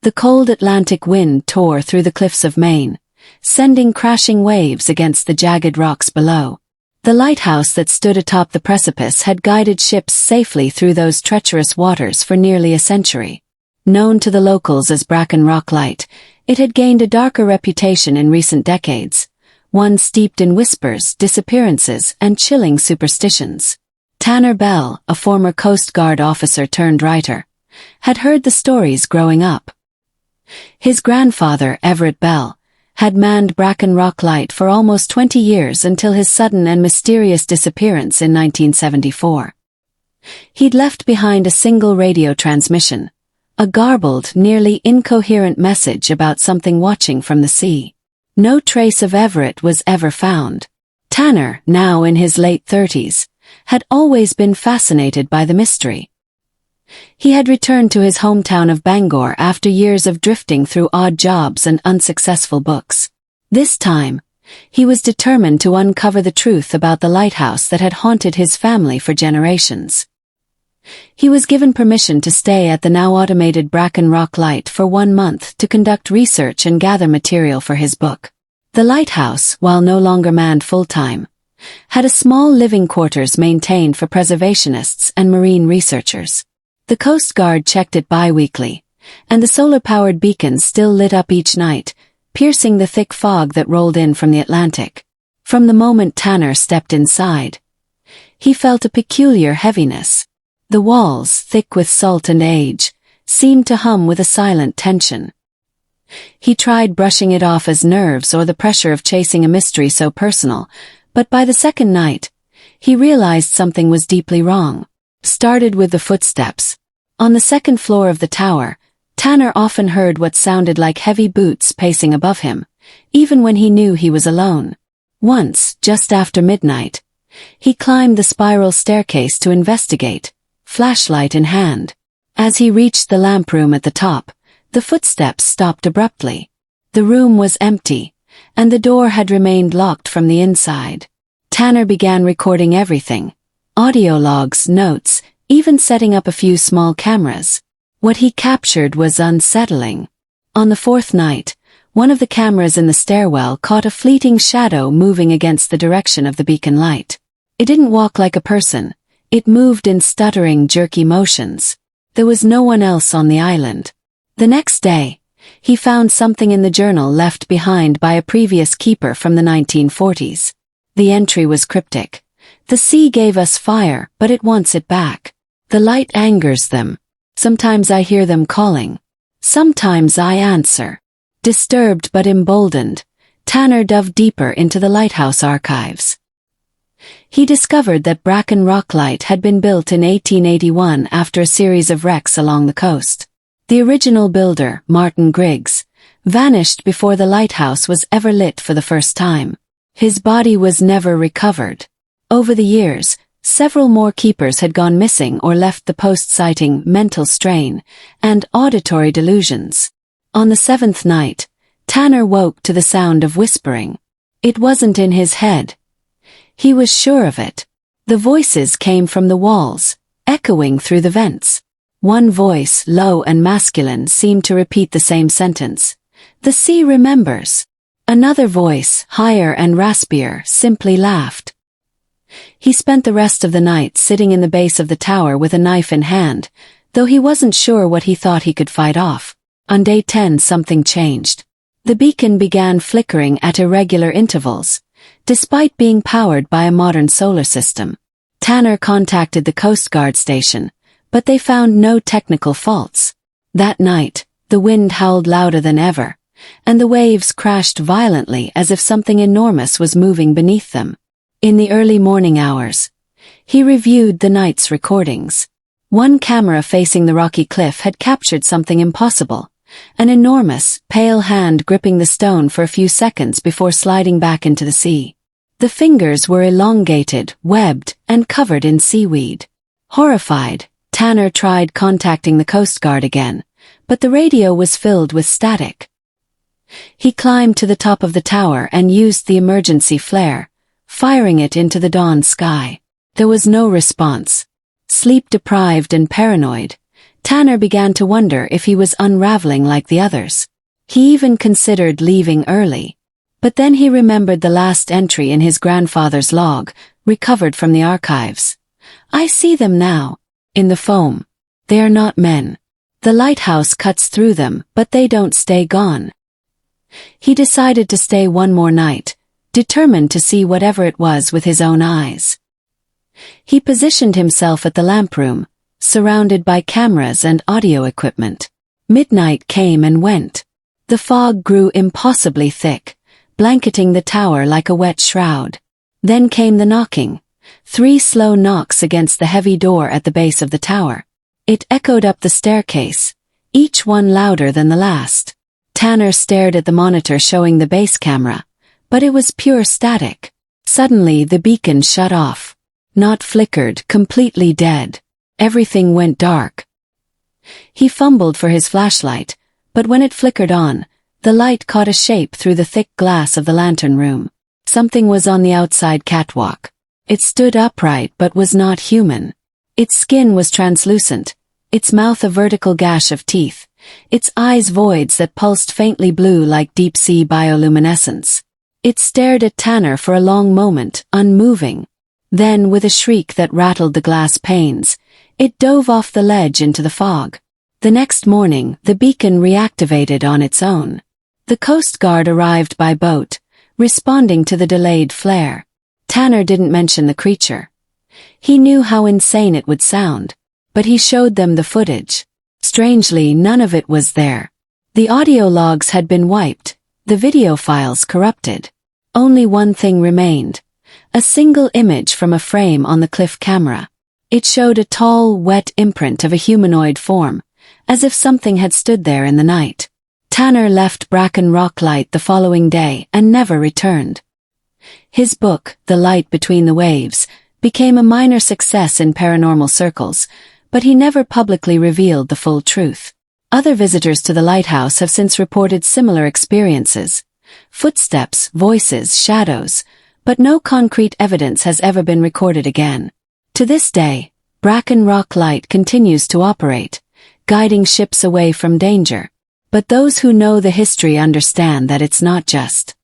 The cold Atlantic wind tore through the cliffs of Maine, sending crashing waves against the jagged rocks below. The lighthouse that stood atop the precipice had guided ships safely through those treacherous waters for nearly a century. Known to the locals as Bracken Rock Light, it had gained a darker reputation in recent decades, one steeped in whispers, disappearances, and chilling superstitions. Tanner Bell, a former Coast Guard officer turned writer, had heard the stories growing up. His grandfather, Everett Bell, had manned Bracken Rock Light for almost 20 years until his sudden and mysterious disappearance in 1974. He'd left behind a single radio transmission, a garbled, nearly incoherent message about something watching from the sea. No trace of Everett was ever found. Tanner, now in his late 30s, had always been fascinated by the mystery. He had returned to his hometown of Bangor after years of drifting through odd jobs and unsuccessful books. This time, he was determined to uncover the truth about the lighthouse that had haunted his family for generations. He was given permission to stay at the now automated Bracken Rock Light for 1 month to conduct research and gather material for his book. The lighthouse, while no longer manned full-time, had a small living quarters maintained for preservationists and marine researchers. The Coast Guard checked it bi-weekly, and the solar-powered beacons still lit up each night, piercing the thick fog that rolled in from the Atlantic. From the moment Tanner stepped inside, he felt a peculiar heaviness. The walls, thick with salt and age, seemed to hum with a silent tension. He tried brushing it off as nerves or the pressure of chasing a mystery so personal, but by the second night, he realized something was deeply wrong. Started with the footsteps. On the second floor of the tower, Tanner often heard what sounded like heavy boots pacing above him, even when he knew he was alone. Once, just after midnight, he climbed the spiral staircase to investigate, flashlight in hand. As he reached the lamp room at the top, the footsteps stopped abruptly. The room was empty, and the door had remained locked from the inside. Tanner began recording everything. Audio logs, notes, even setting up a few small cameras. What he captured was unsettling. On the fourth night, one of the cameras in the stairwell caught a fleeting shadow moving against the direction of the beacon light. It didn't walk like a person. It moved in stuttering, jerky motions. There was no one else on the island. The next day, he found something in the journal left behind by a previous keeper from the 1940s. The entry was cryptic. The sea gave us fire, but it wants it back. The light angers them. Sometimes I hear them calling. Sometimes I answer. Disturbed but emboldened, Tanner dove deeper into the lighthouse archives. He discovered that Bracken Rock Light had been built in 1881 after a series of wrecks along the coast. The original builder, Martin Griggs, vanished before the lighthouse was ever lit for the first time. His body was never recovered. Over the years, several more keepers had gone missing or left the post citing mental strain and auditory delusions. On the seventh night, Tanner woke to the sound of whispering. It wasn't in his head. He was sure of it. The voices came from the walls, echoing through the vents. One voice, low and masculine, seemed to repeat the same sentence. The sea remembers. Another voice, higher and raspier, simply laughed. He spent the rest of the night sitting in the base of the tower with a knife in hand, though he wasn't sure what he thought he could fight off. On day 10 something changed. The beacon began flickering at irregular intervals, despite being powered by a modern solar system. Tanner contacted the Coast Guard station, but they found no technical faults. That night, the wind howled louder than ever, and the waves crashed violently as if something enormous was moving beneath them. In the early morning hours, he reviewed the night's recordings. One camera facing the rocky cliff had captured something impossible, an enormous, pale hand gripping the stone for a few seconds before sliding back into the sea. The fingers were elongated, webbed, and covered in seaweed. Horrified, Tanner tried contacting the Coast Guard again, but the radio was filled with static. He climbed to the top of the tower and used the emergency flare, firing it into the dawn sky. There was no response. Sleep-deprived and paranoid, Tanner began to wonder if he was unraveling like the others. He even considered leaving early. But then he remembered the last entry in his grandfather's log, recovered from the archives. "I see them now. In the foam. They are not men. The lighthouse cuts through them, but they don't stay gone." He decided to stay one more night, determined to see whatever it was with his own eyes. He positioned himself at the lamp room, surrounded by cameras and audio equipment. Midnight came and went. The fog grew impossibly thick, blanketing the tower like a wet shroud. Then came the knocking. 3 slow knocks against the heavy door at the base of the tower. It echoed up the staircase, each one louder than the last. Tanner stared at the monitor showing the base camera, but it was pure static. Suddenly the beacon shut off. Not flickered, completely dead. Everything went dark. He fumbled for his flashlight, but when it flickered on, the light caught a shape through the thick glass of the lantern room. Something was on the outside catwalk. It stood upright but was not human. Its skin was translucent, its mouth a vertical gash of teeth, its eyes voids that pulsed faintly blue like deep-sea bioluminescence. It stared at Tanner for a long moment, unmoving. Then, with a shriek that rattled the glass panes, it dove off the ledge into the fog. The next morning, the beacon reactivated on its own. The Coast Guard arrived by boat, responding to the delayed flare. Tanner didn't mention the creature. He knew how insane it would sound, but he showed them the footage. Strangely, none of it was there. The audio logs had been wiped, the video files corrupted. Only one thing remained. A single image from a frame on the cliff camera. It showed a tall, wet imprint of a humanoid form, as if something had stood there in the night. Tanner left Bracken Rock Light the following day and never returned. His book, The Light Between the Waves, became a minor success in paranormal circles, but he never publicly revealed the full truth. Other visitors to the lighthouse have since reported similar experiences. Footsteps, voices, shadows, but no concrete evidence has ever been recorded again. To this day, Bracken Rock Light continues to operate, guiding ships away from danger. But those who know the history understand that it's not just